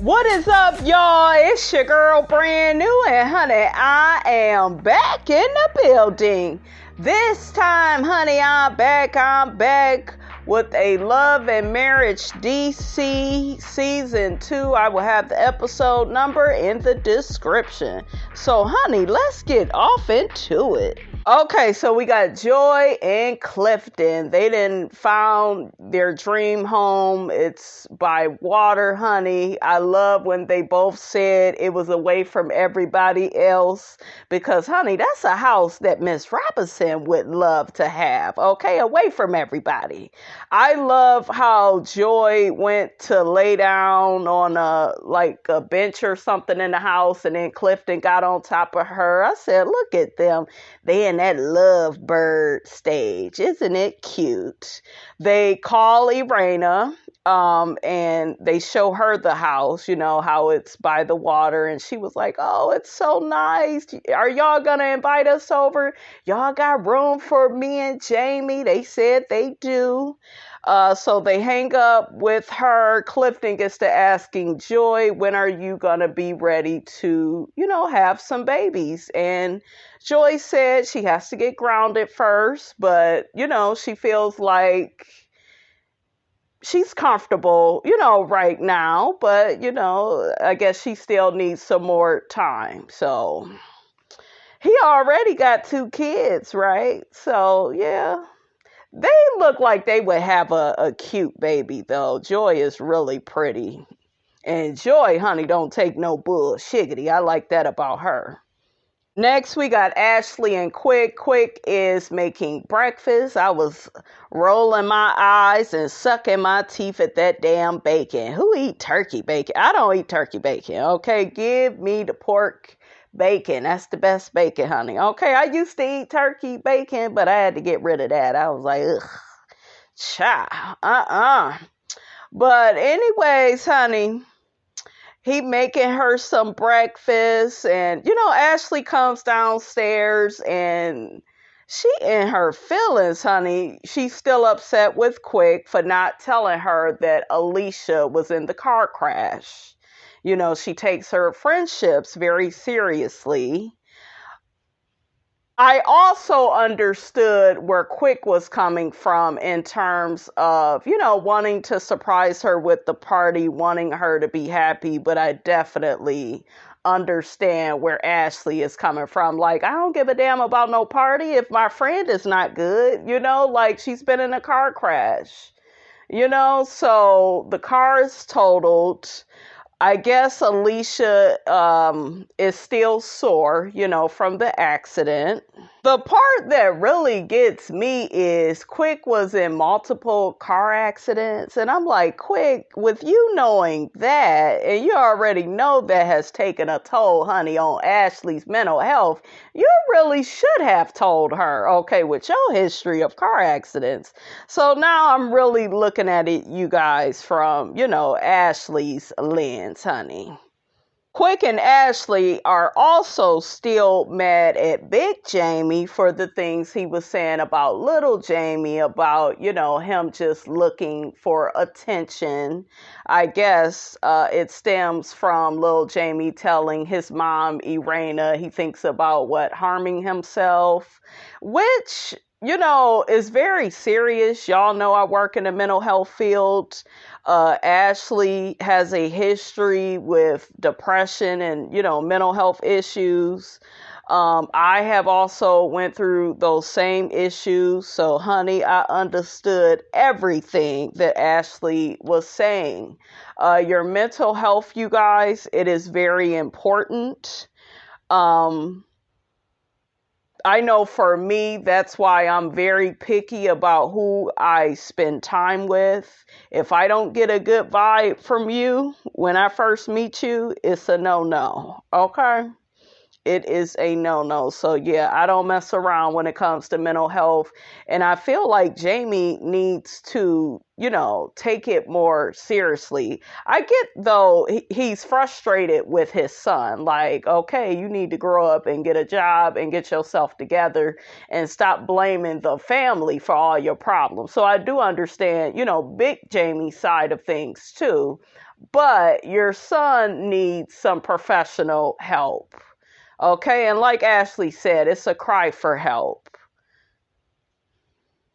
What is up, y'all? It's your girl, brand new, and honey, I am back in the building. This time, honey, I'm back with a Love and Marriage DC Season 2. I will have the episode number in the description. So, honey, let's get off into it. Okay, so we got Joy and Clifton. They done found their dream home. It's by water, honey. I love when they both said it was away from everybody else because, honey, that's a house that Miss Robinson would love to have, okay? Away from everybody. I love how Joy went to lay down on a bench or something in the house, and then Clifton got on top of her. I said, look at them. They in that lovebird stage. Isn't it cute? They call Irena, and they show her the house, you know, how it's by the water. And she was like, oh, it's so nice. Are y'all going to invite us over? Y'all got room for me and Jamie? They said they do. So they hang up with her. Clifton gets to asking Joy, when are you going to be ready to, you know, have some babies? And Joy said she has to get grounded first, but, you know, she feels like she's comfortable, you know, right now, but, you know, I guess she still needs some more time. So he already got 2 kids, right? So, yeah. They look like they would have a cute baby, though. Joy is really pretty. And Joy, honey, don't take no bullshiggity. I like that about her. Next, we got Ashley and Quick. Quick is making breakfast. I was rolling my eyes and sucking my teeth at that damn bacon. Who eat turkey bacon? I don't eat turkey bacon, okay? Give me the pork bacon. That's the best bacon, honey. Okay, I used to eat turkey bacon, but I had to get rid of that. I was like, ugh, child, But anyways, honey, he making her some breakfast, and, you know, Ashley comes downstairs, and she in her feelings, honey. She's still upset with Quick for not telling her that Alicia was in the car crash. You know, she takes her friendships very seriously. I also understood where Quick was coming from in terms of, you know, wanting to surprise her with the party, wanting her to be happy, but I definitely understand where Ashley is coming from. Like, I don't give a damn about no party if my friend is not good, you know, like she's been in a car crash, you know, so the car is totaled. I guess Alicia is still sore, you know, from the accident. The part that really gets me is Quick was in multiple car accidents. And I'm like, Quick, with you knowing that, and you already know that has taken a toll, honey, on Ashley's mental health, you really should have told her, okay, with your history of car accidents. So now I'm really looking at it, you guys, from, you know, Ashley's lens, honey. Quick and Ashley are also still mad at Big Jamie for the things he was saying about little Jamie, about, you know, him just looking for attention. I guess it stems from little Jamie telling his mom, Irena, he thinks about harming himself, which, you know, is very serious. Y'all know I work in the mental health field. Ashley has a history with depression and, you know, mental health issues. I have also went through those same issues. So, honey, I understood everything that Ashley was saying. Your mental health, you guys, it is very important. I know for me, that's why I'm very picky about who I spend time with. If I don't get a good vibe from you when I first meet you, it's a no-no, okay? It is a no-no. So yeah, I don't mess around when it comes to mental health. And I feel like Jamie needs to, you know, take it more seriously. I get, though, he's frustrated with his son. Like, okay, you need to grow up and get a job and get yourself together and stop blaming the family for all your problems. So I do understand, you know, Big Jamie's side of things too. but your son needs some professional help. Okay, and like Ashley said, it's a cry for help.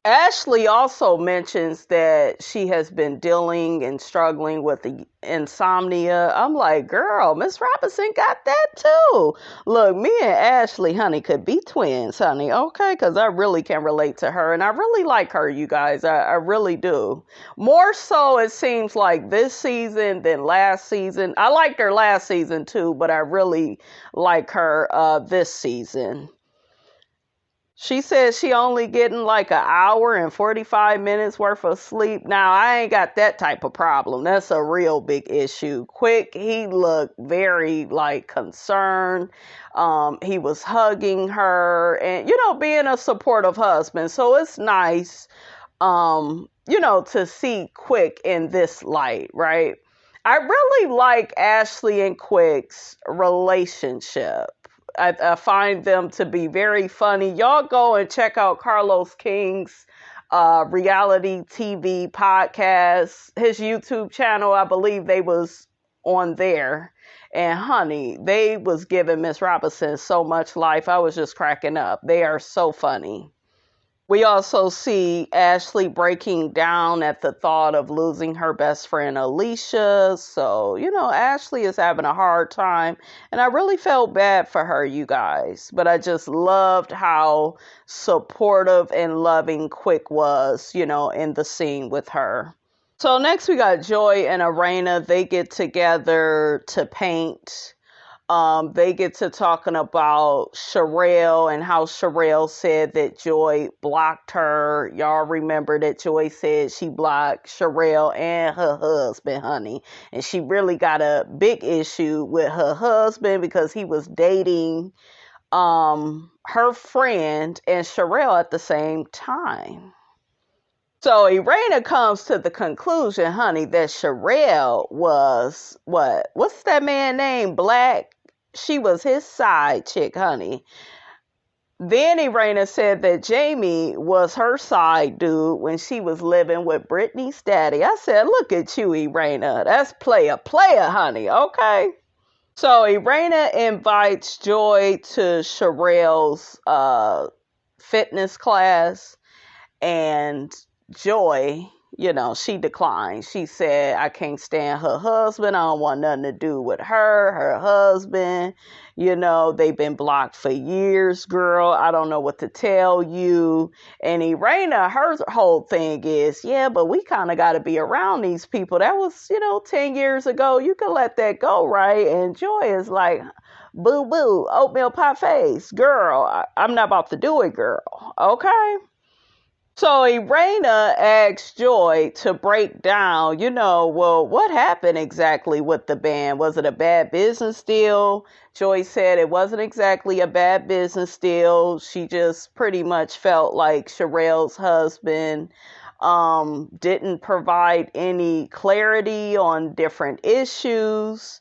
Ashley also mentions that she has been dealing and struggling with the insomnia. I'm like, girl, Miss Robinson got that too. Look, me and Ashley, honey, could be twins, honey, okay? Because I really can relate to her, and I really like her, you guys. I really do. More so, it seems like this season than last season. I liked her last season too, but I really like her this season. She says she only getting like an hour and 45 minutes worth of sleep. Now, I ain't got that type of problem. That's a real big issue. Quick, he looked very like concerned. He was hugging her and, being a supportive husband. So it's nice, to see Quick in this light, right? I really like Ashley and Quick's relationship. I find them to be very funny. Y'all go and check out Carlos King's reality TV podcast, his YouTube channel. I believe they was on there. And honey, they was giving Miss Robinson so much life. I was just cracking up. They are so funny. We also see Ashley breaking down at the thought of losing her best friend, Alicia. So, Ashley is having a hard time. And I really felt bad for her, you guys. But I just loved how supportive and loving Quick was, in the scene with her. So next we got Joy and Arena. They get together to paint. They get to talking about Cherelle and how Cherelle said that Joy blocked her. Y'all remember that Joy said she blocked Cherelle and her husband, honey. And she really got a big issue with her husband because he was dating her friend and Cherelle at the same time. So Irena comes to the conclusion, honey, that Cherelle was, what's that man named? Black? She was his side chick, honey. Then Irena said that Jamie was her side dude when she was living with Brittany's daddy. I said, look at you, Irena. That's player, honey, okay? So Irena invites Joy to Cherelle's fitness class, and Joy, she declined. She said, I can't stand her husband. I don't want nothing to do with her husband. They've been blocked for years, girl. I don't know what to tell you. And Irena, her whole thing is, yeah, but we kind of got to be around these people. That was, 10 years ago. You can let that go, right? And Joy is like, boo boo, oatmeal pie face. Girl, I'm not about to do it, girl. Okay? So Irena asked Joy to break down, what happened exactly with the band? Was it a bad business deal? Joy said it wasn't exactly a bad business deal. She just pretty much felt like Cherelle's husband didn't provide any clarity on different issues.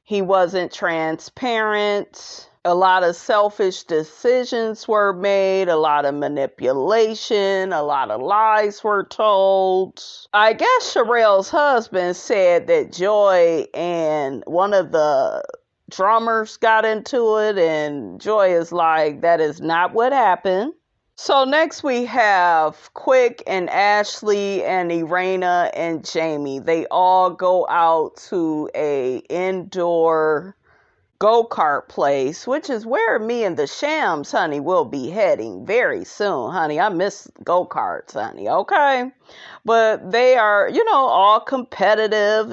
He wasn't transparent. A lot of selfish decisions were made, a lot of manipulation, a lot of lies were told. I guess Cherelle's husband said that Joy and one of the drummers got into it, and Joy is like, that is not what happened. So next we have Quick and Ashley and Irena and Jamie. They all go out to a indoor go-kart place, which is where me and the Shams, honey, will be heading very soon, honey. I miss go-karts, honey, okay? But they are, all competitive,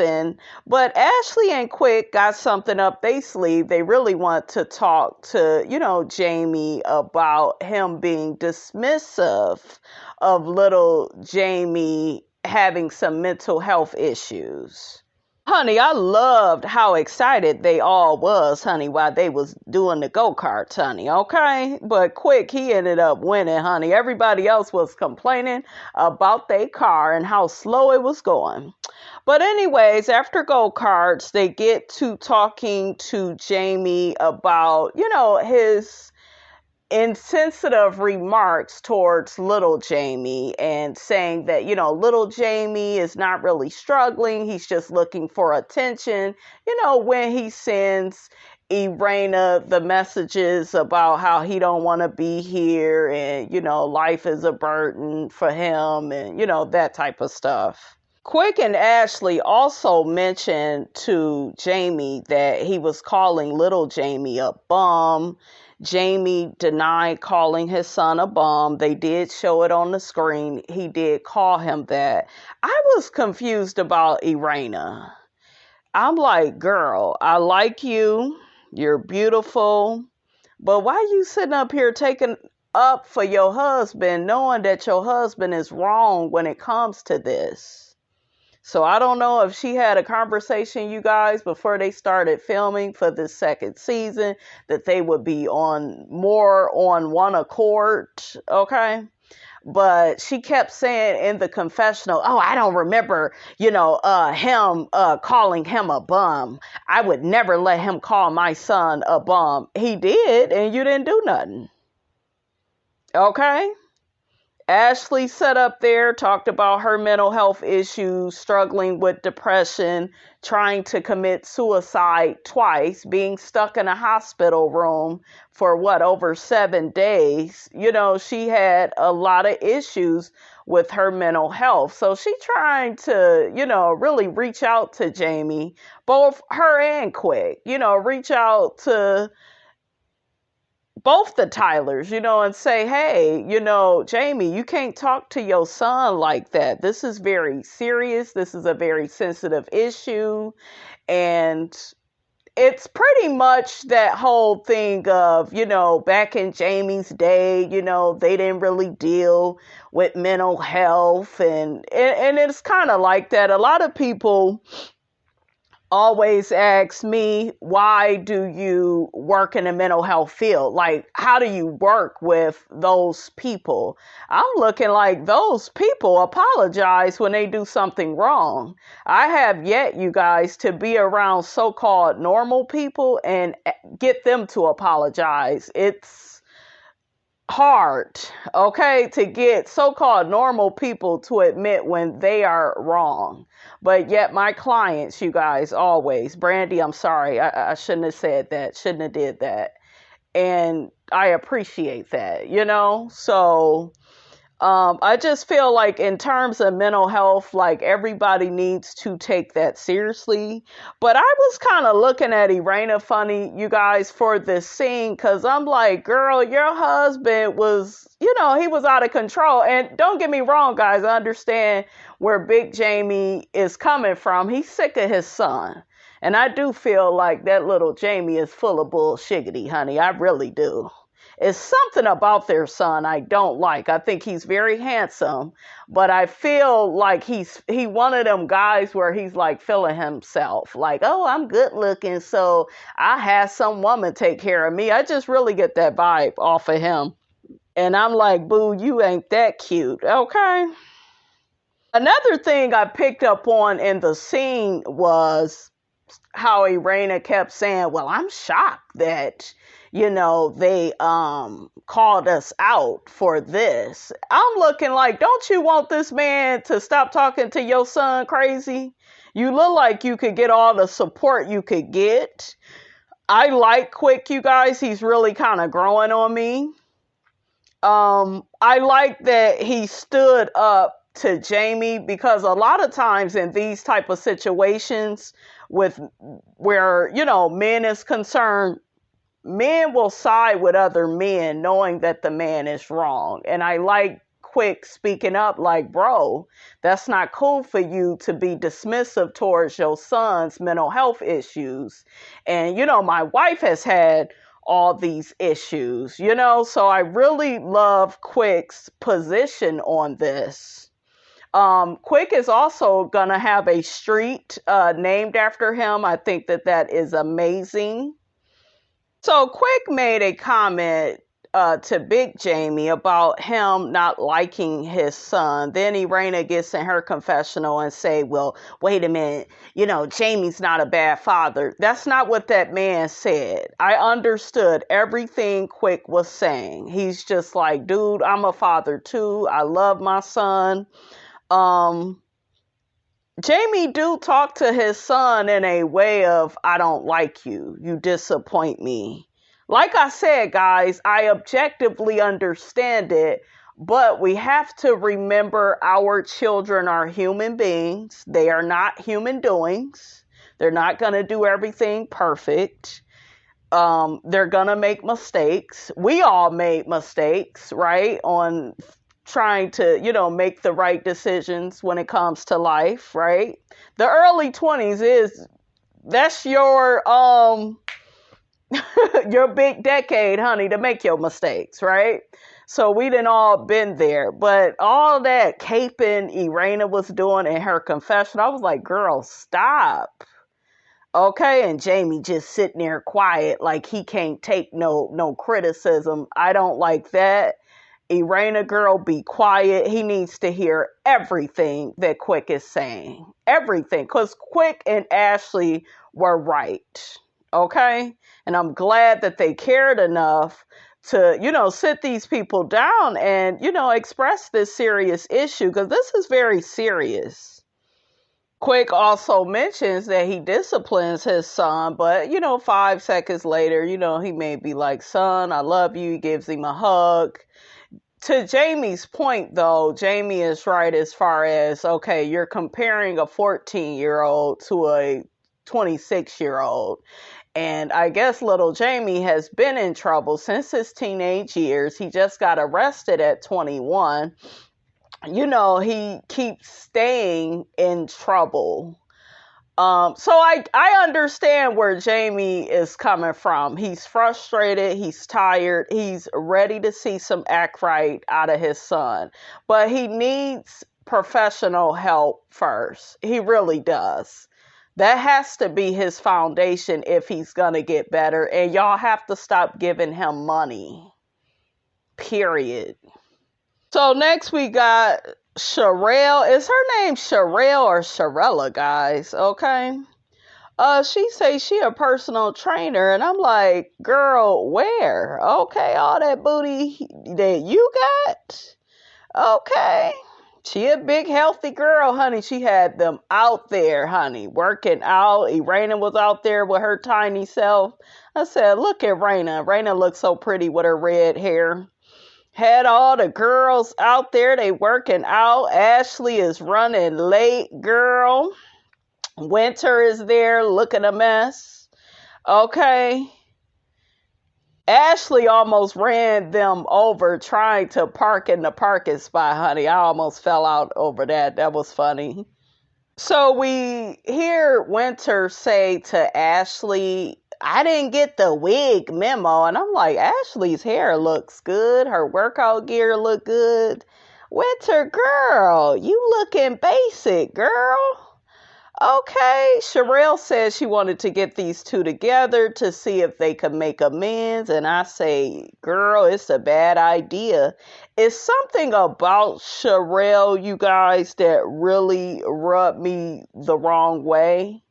but Ashley and Quick got something up their sleeve. They really want to talk to, Jamie about him being dismissive of little Jamie having some mental health issues. Honey, I loved how excited they all was, honey, while they was doing the go-karts, honey, okay? But Quick, he ended up winning, honey. Everybody else was complaining about their car and how slow it was going. But anyways, after go-karts, they get to talking to Jamie about, his insensitive remarks towards little Jamie and saying that, little Jamie is not really struggling. He's just looking for attention. When he sends Irena the messages about how he don't want to be here and, life is a burden for him and, that type of stuff. Quick and Ashley also mentioned to Jamie that he was calling little Jamie a bum. Jamie denied calling his son a bum. They did show it on the screen. He did call him that. I was confused about Irena. I'm like, girl, I like you. You're beautiful. But why you sitting up here taking up for your husband, knowing that your husband is wrong when it comes to this? So I don't know if she had a conversation, you guys, before they started filming for this second season, that they would be more on one accord, okay? But she kept saying in the confessional, oh, I don't remember, him calling him a bum. I would never let him call my son a bum. He did, and you didn't do nothing. Okay? Ashley sat up there, talked about her mental health issues, struggling with depression, trying to commit suicide twice, being stuck in a hospital room for over 7 days. She had a lot of issues with her mental health. So she trying to, really reach out to Jamie, both her and Quick, reach out to both the Tylers, and say, hey, Jamie, you can't talk to your son like that. This is very serious. This is a very sensitive issue. And it's pretty much that whole thing of, back in Jamie's day, they didn't really deal with mental health. And it's kind of like that. A lot of people always ask me, why do you work in the mental health field? Like, how do you work with those people? I'm looking like those people apologize when they do something wrong. I have yet, you guys, to be around so-called normal people and get them to apologize. It's hard, okay, to get so-called normal people to admit when they are wrong. But yet my clients, you guys, always, Brandy, I'm sorry, I shouldn't have said that, shouldn't have did that. And I appreciate that, So I just feel like in terms of mental health, like everybody needs to take that seriously. But I was kind of looking at Irena funny, you guys, for this scene, because I'm like, girl, your husband was, he was out of control. And don't get me wrong, guys, I understand where Big Jamie is coming from. He's sick of his son. And I do feel like that little Jamie is full of bullshiggity, honey. I really do. It's something about their son I don't like. I think he's very handsome, but I feel like he one of them guys where he's like feeling himself. Like, oh, I'm good looking, so I had some woman take care of me. I just really get that vibe off of him. And I'm like, boo, you ain't that cute, okay? Another thing I picked up on in the scene was how Irena kept saying, well, I'm shocked that, they called us out for this. I'm looking like, don't you want this man to stop talking to your son crazy? You look like you could get all the support you could get. I like Quick, you guys. He's really kind of growing on me. I like that he stood up to Jamie, because a lot of times in these type of situations where men is concerned, men will side with other men knowing that the man is wrong. And I like Quick speaking up like, bro, that's not cool for you to be dismissive towards your son's mental health issues. And my wife has had all these issues, so I really love Quick's position on this. Quick is also gonna have a street named after him. I think that is amazing. So Quick made a comment to Big Jamie about him not liking his son. Then Irena gets in her confessional and say, well, wait a minute, Jamie's not a bad father. That's not what that man said. I understood everything Quick was saying. He's just like, dude, I'm a father too. I love my son. Jamie do talk to his son in a way of, I don't like you. You disappoint me. Like I said, guys, I objectively understand it, but we have to remember our children are human beings. They are not human doings. They're not going to do everything perfect. They're going to make mistakes. We all made mistakes, right? On trying to, make the right decisions when it comes to life, right? The early 20s that's your your big decade, honey, to make your mistakes, right? So we done all been there. But all that caping Irena was doing in her confession, I was like, girl, stop. Okay, and Jamie just sitting there quiet like he can't take no criticism. I don't like that. Irena, girl, be quiet. He needs to hear everything that Quick is saying. Everything. Because Quick and Ashley were right. Okay? And I'm glad that they cared enough to, sit these people down and, express this serious issue. Because this is very serious. Quick also mentions that he disciplines his son. But, 5 seconds later, he may be like, son, I love you. He gives him a hug. To Jamie's point, though, Jamie is right as far as, okay, you're comparing a 14-year-old to a 26-year-old. And I guess little Jamie has been in trouble since his teenage years. He just got arrested at 21. He keeps staying in trouble. So I understand where Jamie is coming from. He's frustrated. He's tired. He's ready to see some act right out of his son. But he needs professional help first. He really does. That has to be his foundation if he's going to get better. And y'all have to stop giving him money. Period. So next we got CHERELLE. Is her name CHERELLE or CHERELLE, guys? Okay. She says she a personal trainer, and I'm like, girl, where? Okay, all that booty that you got? Okay. She a big, healthy girl, honey. She had them out there, honey, working out. Irena was out there with her tiny self. I said, look at Raina. Raina looks so pretty with her red hair. Had all the girls out there, they working out. Ashley is running late, girl. Winter is there looking a mess. Okay. Ashley almost ran them over trying to park in the parking spot, honey. I almost fell out over that. That was funny. So we hear Winter say to Ashley, I didn't get the wig memo. And I'm like, Ashley's hair looks good. Her workout gear look good. Winter, girl, you looking basic, girl. Okay. CHERELLE says she wanted to get these two together to see if they could make amends. And I say, girl, it's a bad idea. It's something about CHERELLE, you guys, that really rubbed me the wrong way.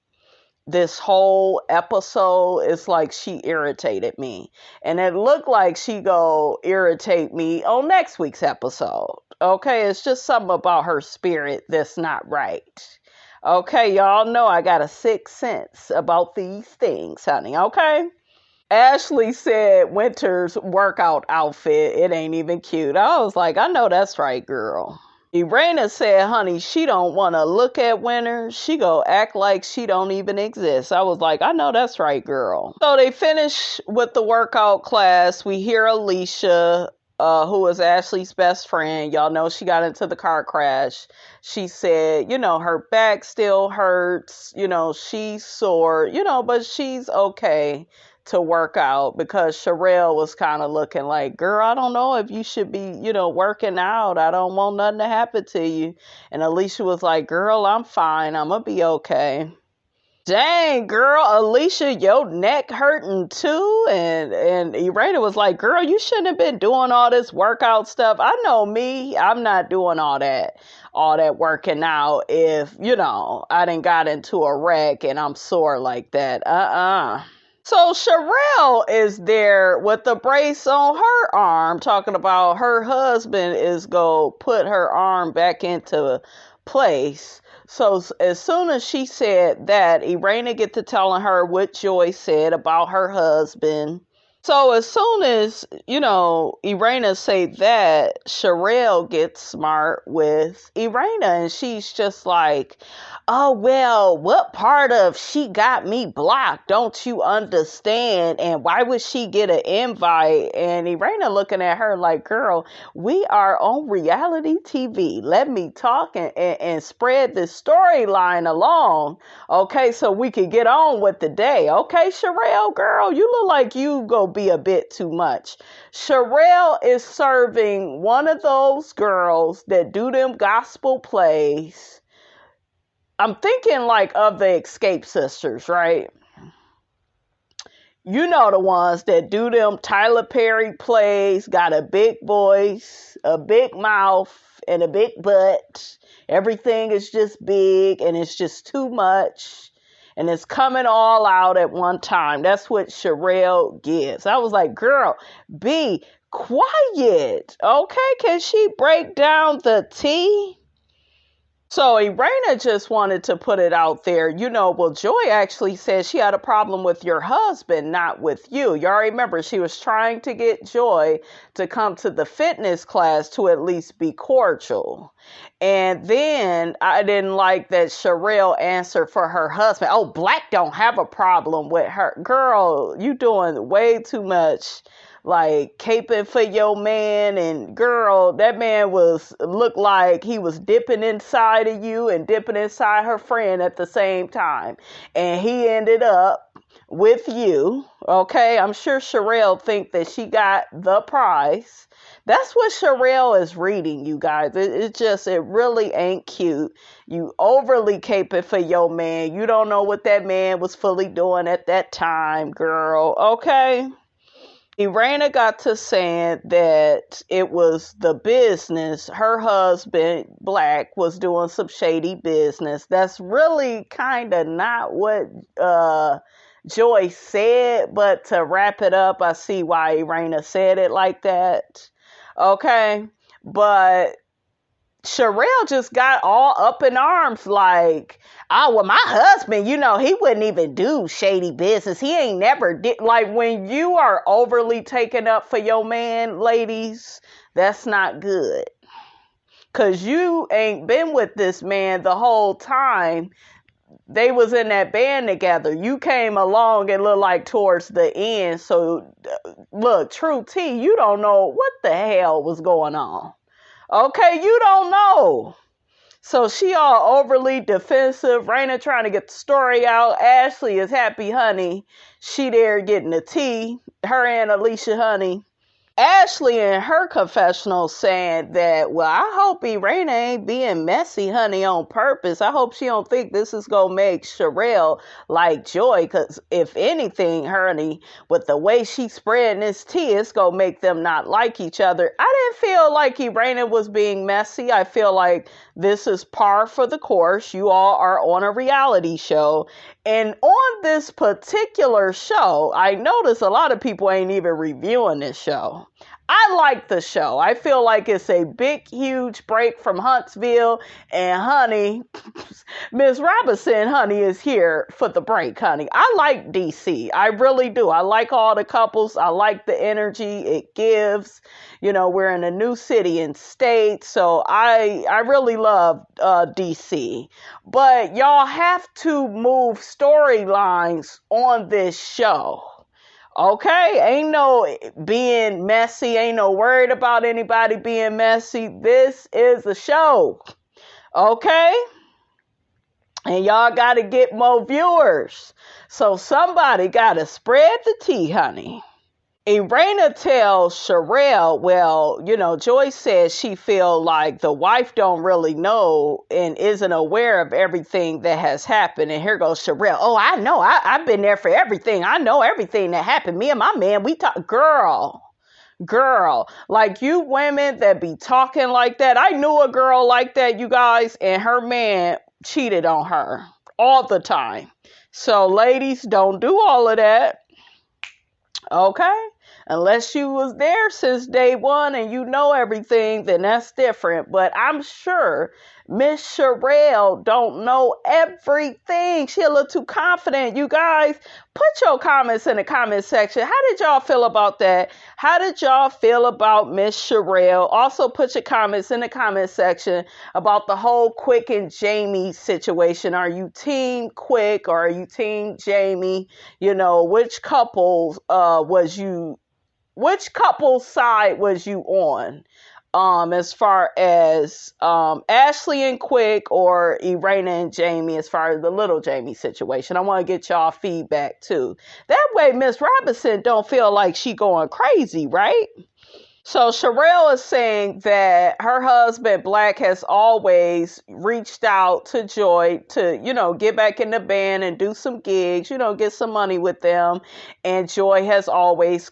This whole episode is like she irritated me. And it looked like she go irritate me on next week's episode. Okay, it's just something about her spirit that's not right. Okay, y'all know I got a sixth sense about these things, honey, okay? Ashley said Winter's workout outfit, it ain't even cute. I was like, I know that's right, girl. Irena said, honey, she don't want to look at Winter. She go act like she don't even exist. I was like, I know that's right, girl. So they finish with the workout class. We hear Alicia, who is Ashley's best friend. Y'all know she got into the car crash. She said, her back still hurts. She's sore, but she's okay to work out, because CHERELLE was kind of looking like, girl, I don't know if you should be, working out. I don't want nothing to happen to you. And Alicia was like, girl, I'm fine. I'm going to be okay. dang, girl, Alicia, your neck hurting too? And Irena was like, girl, you shouldn't have been doing all this workout stuff. I know me, I'm not doing all that working out if, I done got into a wreck and I'm sore like that. So Cherelle is there with the brace on her arm, talking about her husband is going to put her arm back into place. So as soon as she said that, Irena get to telling her what Joy said about her husband. So as soon as, Irena say that, Cherelle gets smart with Irena, and she's just like, oh, well, what part of she got me blocked don't you understand? And why would she get an invite? And Irena looking at her like, girl, we are on reality TV. Let me talk and spread this storyline along. Okay, so we can get on with the day. Okay, Cherelle, girl, you look like you go be a bit too much. Cherelle is serving one of those girls that do them gospel plays. I'm thinking like of the Escape Sisters, right? You know, the ones that do them Tyler Perry plays, got a big voice, a big mouth, and a big butt. Everything is just big and it's just too much. And it's coming all out at one time. That's what Cherelle gives. I was like, girl, be quiet. Okay, can she break down the tea? So Irena just wanted to put it out there. Well, Joy actually said she had a problem with your husband, not with you. Y'all remember she was trying to get Joy to come to the fitness class to at least be cordial. And then I didn't like that Cherelle answered for her husband. Oh, Black don't have a problem with her. Girl, you doing way too much. Like caping for your man, and girl, that man looked like he was dipping inside of you and dipping inside her friend at the same time, and he ended up with you. Okay, I'm sure Cherelle think that she got the prize. That's what Cherelle is reading, you guys. It really ain't cute. You overly caping for your man. You don't know what that man was fully doing at that time, girl. Okay. Irena got to saying that it was the business. Her husband, Black, was doing some shady business. That's really kind of not what Joy said, but to wrap it up, I see why Irena said it like that. Okay, but Cherelle just got all up in arms like, oh, well, my husband, he wouldn't even do shady business. He ain't never did. Like, when you are overly taken up for your man, ladies, that's not good. Because you ain't been with this man the whole time they was in that band together. You came along and looked like towards the end. So, look, true T, you don't know what the hell was going on. Okay, you don't know. So she all overly defensive. Raina trying to get the story out. Ashley is happy, honey. She there getting the tea. Her and Alicia, honey. Ashley in her confessional saying that, well, I hope Irena ain't being messy, honey, on purpose. I hope she don't think this is going to make Cherelle like Joy, because if anything, honey, with the way she's spreading this tea, it's going to make them not like each other. I didn't feel like Irena was being messy. I feel like this is par for the course. You all are on a reality show. And on this particular show, I notice a lot of people ain't even reviewing this show. I like the show. I feel like it's a big, huge break from Huntsville. And honey, Miss Robinson, honey, is here for the break, honey. I like DC. I really do. I like all the couples. I like the energy it gives. We're in a new city and state. So I really love DC. But y'all have to move storylines on this show. Okay, ain't no being messy, ain't no worried about anybody being messy. This is a show, okay? And y'all got to get more viewers. So somebody got to spread the tea, honey. Irena tells Cherelle, well, Joy says she feel like the wife don't really know and isn't aware of everything that has happened. And here goes Cherelle. Oh, I know. I've been there for everything. I know everything that happened. Me and my man, we talk. Girl, like you women that be talking like that. I knew a girl like that, you guys, and her man cheated on her all the time. So ladies, don't do all of that. Okay? Unless you was there since day one and you know everything, then that's different. But I'm sure Miss Cherelle don't know everything. She a little too confident. You guys, put your comments in the comment section. How did y'all feel about that? How did y'all feel about Miss Cherelle? Also, put your comments in the comment section about the whole Quick and Jamie situation. Are you team Quick or are you team Jamie? Which couple which couple's side was you on? As far as Ashley and Quick or Irena and Jamie, as far as the little Jamie situation. I want to get y'all feedback too. That way Miss Robinson don't feel like she going crazy, right? So Cherelle is saying that her husband Black has always reached out to Joy to, get back in the band and do some gigs, get some money with them. And Joy has always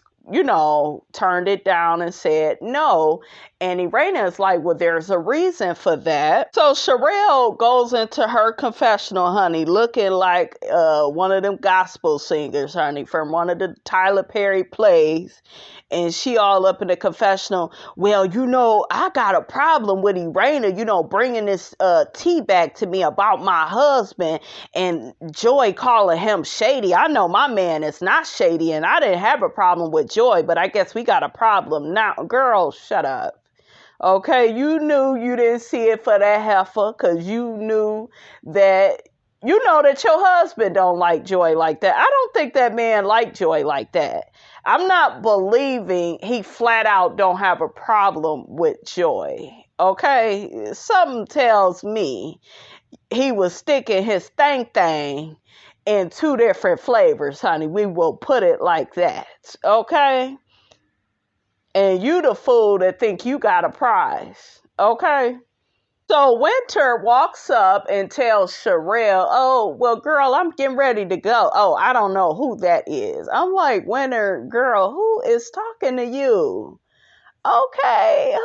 turned it down and said no. And Irena is like, well, there's a reason for that. So Cherelle goes into her confessional, honey, looking like one of them gospel singers, honey, from one of the Tyler Perry plays. And she all up in the confessional. Well, I got a problem with Irena, bringing this tea back to me about my husband and Joy calling him shady. I know my man is not shady and I didn't have a problem with Joy, but I guess we got a problem now. Girl, shut up. Okay, you knew you didn't see it for that heifer because you knew that that your husband don't like Joy like that. I don't think that man liked Joy like that. I'm not believing he flat out don't have a problem with Joy. Okay, something tells me he was sticking his thing in two different flavors, honey. We will put it like that. Okay? And you the fool that think you got a prize. Okay? So Winter walks up and tells Cherelle, oh, well, girl, I'm getting ready to go. Oh, I don't know who that is. I'm like, Winter, girl, who is talking to you? Okay,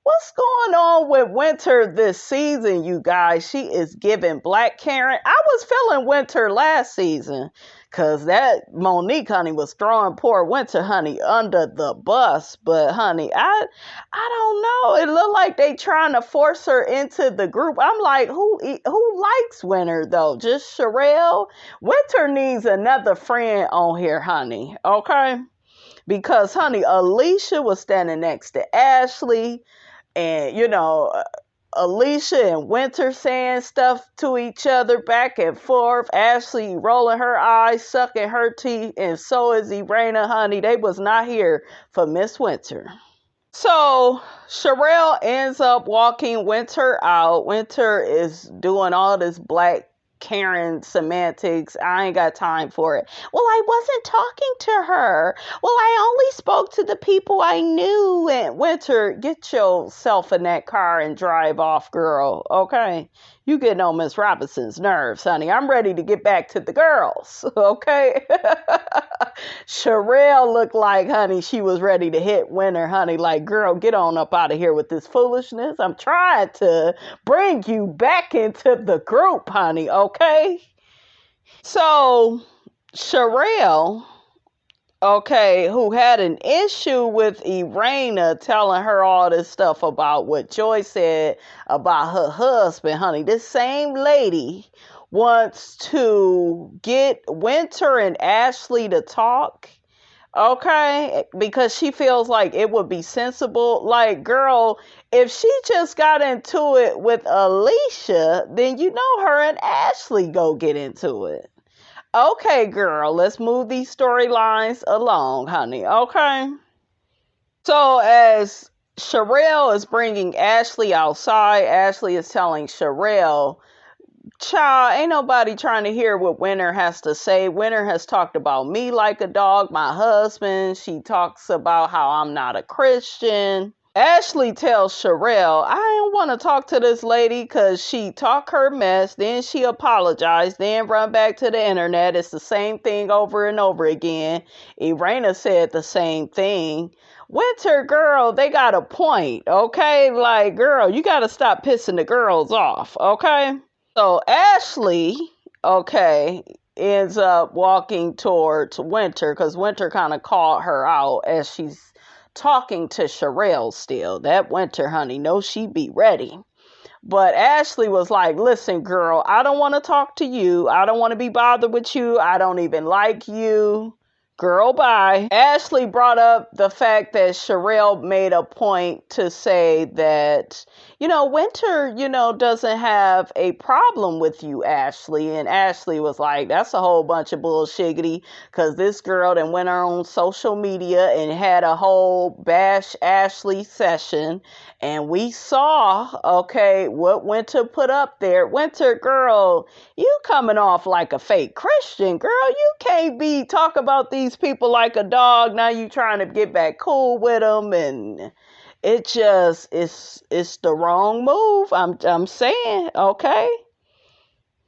what's going on with Winter this season, you guys? She is giving Black Karen. I was feeling Winter last season because that Monique, honey, was throwing poor Winter, honey, under the bus. But, honey, I don't know. It looked like they trying to force her into the group. I'm like, who likes Winter, though? Just Cherelle? Winter needs another friend on here, honey, okay? Because, honey, Alicia was standing next to Ashley. And, Alicia and Winter saying stuff to each other back and forth. Ashley rolling her eyes, sucking her teeth. And so is Irena, honey. They was not here for Miss Winter. So Cherelle ends up walking Winter out. Winter is doing all this Black Karen semantics. I ain't got time for it. Well, I wasn't talking to her. Well, I only spoke to the people I knew. And Winter, get yourself in that car and drive off, girl. Okay? You getting on Miss Robinson's nerves, honey. I'm ready to get back to the girls. Okay? Cherelle looked like, honey, she was ready to hit Winter, honey. Like, girl, get on up out of here with this foolishness. I'm trying to bring you back into the group, honey. Okay? So, Cherelle, okay, who had an issue with Irena telling her all this stuff about what Joy said about her husband, honey. This same lady wants to get Winter and Ashley to talk, okay? Because she feels like it would be sensible. Like, girl, if she just got into it with Alicia, then her and Ashley go get into it. Okay, girl, let's move these storylines along, honey, okay? So as Cherelle is bringing Ashley outside, Ashley is telling Cherelle, Child, ain't nobody trying to hear what Winter has to say. Winter has talked about me like a dog, my husband. She talks about how I'm not a Christian. Ashley tells Cherelle, I don't want to talk to this lady because she talk her mess, then she apologized, then run back to the internet. It's the same thing over and over again. Irena said the same thing. Winter, girl, they got a point, okay? Like, girl, you got to stop pissing the girls off, okay? So Ashley, okay, ends up walking towards Winter because Winter kind of called her out as she's talking to Cherelle still. That Winter, honey, knows she be ready. But Ashley was like, listen, girl, I don't want to talk to you. I don't want to be bothered with you. I don't even like you. Girl, bye. Ashley brought up the fact that Cherelle made a point to say that, Winter, doesn't have a problem with you, Ashley. And Ashley was like, that's a whole bunch of bullshiggity because this girl then went on social media and had a whole bash Ashley session. And we saw, okay, what Winter put up there. Winter, girl, you coming off like a fake Christian, girl. You can't be talk about these people like a dog. Now you trying to get back cool with them, and it just it's the wrong move. I'm saying, okay.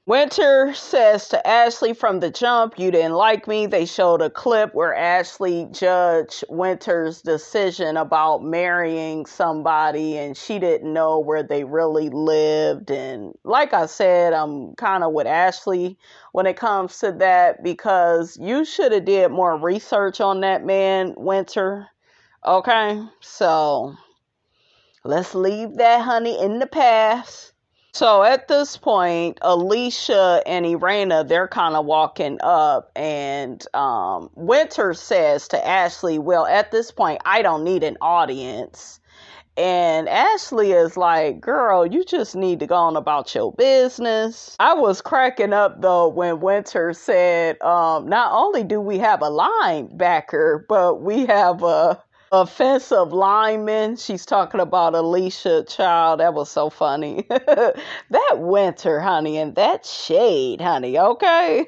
Winter says to Ashley from the jump, you didn't like me. They showed a clip where Ashley judged Winter's decision about marrying somebody and she didn't know where they really lived. And like I said, I'm kind of with Ashley when it comes to that because you should have did more research on that man, Winter. Okay, so let's leave that, honey, in the past. So at this point, Alicia and Irena, they're kind of walking up and Winter says to Ashley, well, at this point, I don't need an audience. And Ashley is like, girl, you just need to go on about your business. I was cracking up, though, when Winter said, not only do we have a linebacker, but we have a offensive lineman. She's talking about Alicia, child. That was so funny. That Winter, honey, and that shade, honey, okay?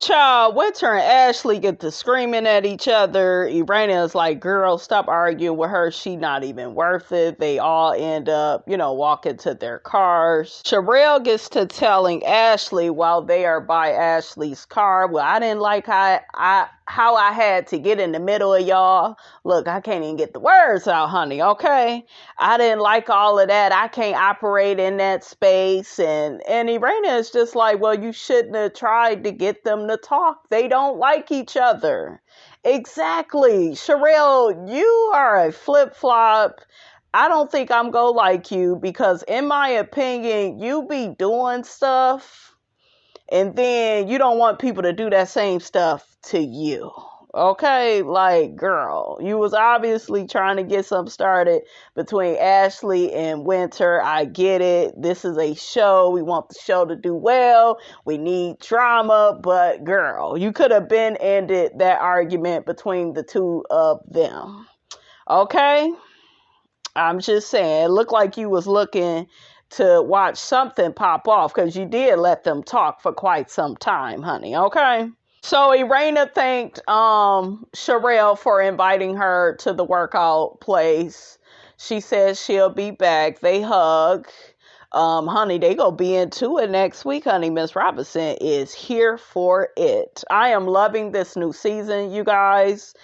Child, Winter and Ashley get to screaming at each other. Irena is like, girl, stop arguing with her. She not even worth it. They all end up, walking to their cars. Cherelle gets to telling Ashley while they are by Ashley's car, well, I didn't like how I had to get in the middle of y'all. Look, I can't even get the words out, honey, okay? I didn't like all of that. I can't operate in that space. And Irena is just like, well, you shouldn't have tried to get them to talk. They don't like each other. Exactly. Cherelle, you are a flip-flop. I don't think I'm gonna like you because in my opinion, you be doing stuff and then you don't want people to do that same stuff to you. Okay, like, girl, you was obviously trying to get something started between Ashley and Winter. I get it. This is a show. We want the show to do well. We need drama. But, girl, you could have been ended that argument between the two of them. Okay? I'm just saying, it looked like you was looking to watch something pop off because you did let them talk for quite some time, honey. Okay? So Irena thanked Cherelle for inviting her to the workout place. She says she'll be back. They hug. Honey, they gonna be into it next week, honey. Miss Robinson is here for it. I am loving this new season, you guys.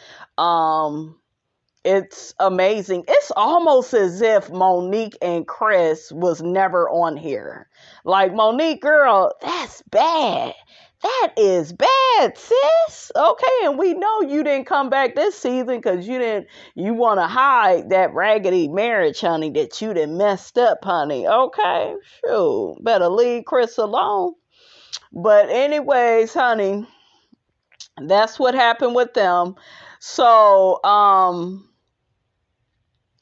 It's amazing. It's almost as if Monique and Chris was never on here. Like, Monique, girl, that's bad. That is bad, sis. Okay, and we know you didn't come back this season because you want to hide that raggedy marriage, honey, that you done messed up, honey. Okay, shoot. Better leave Chris alone. But anyways, honey, that's what happened with them. So,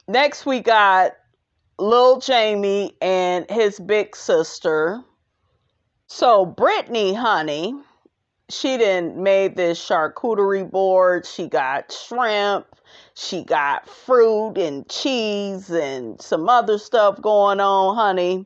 next we got Lil Jamie and his big sister. So Brittany, honey, she done made this charcuterie board. She got shrimp. She got fruit and cheese and some other stuff going on, honey.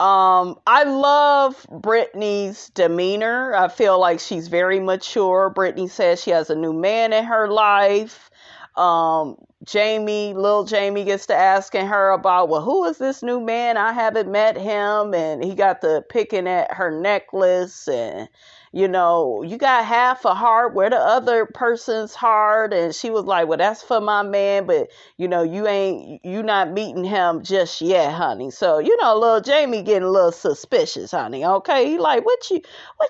I love Brittany's demeanor. I feel like she's very mature. Brittany says she has a new man in her life. Little Jamie gets to asking her about, well, who is this new man? I haven't met him. And he got to picking at her necklace and, you got half a heart. Where the other person's heart? And she was like, well, that's for my man. But, you not meeting him just yet, honey. So, little Jamie getting a little suspicious, honey. Okay. He like, what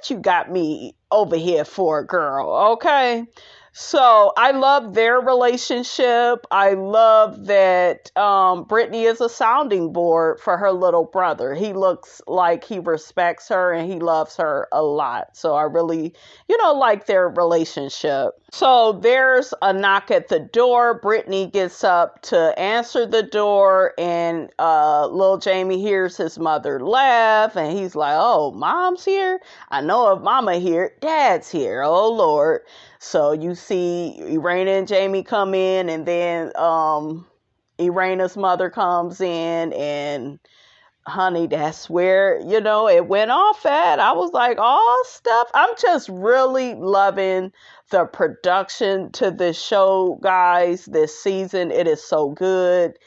you got me over here for, girl? Okay. So I love their relationship. I love that Brittany is a sounding board for her little brother. He looks like he respects her and he loves her a lot. So I really, like their relationship. So there's a knock at the door. Brittany gets up to answer the door and little Jamie hears his mother laugh and he's like, oh, mom's here? I know if mama here, dad's here. Oh, Lord. So you see Irena and Jamie come in and then Irena's mother comes in and honey, that's where, it went off at. I was like, oh, stuff. I'm just really loving the production to this show, guys, this season. It is so good.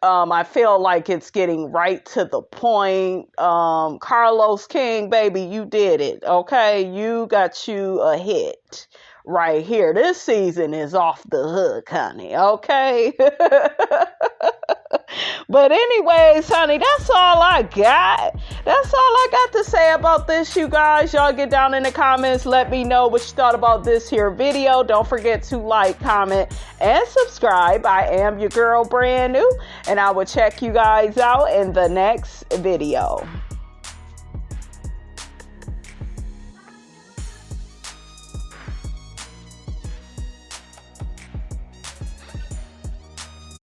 I feel like it's getting right to the point. Carlos King, baby, you did it. Okay. You got you a hit right here. This season is off the hook, honey. Okay. But anyways, honey, that's all I got. That's all I got to say about this, you guys. Y'all get down in the comments. Let me know what you thought about this here video. Don't forget to like, comment, and subscribe. I am your girl, Brand New, and I will check you guys out in the next video.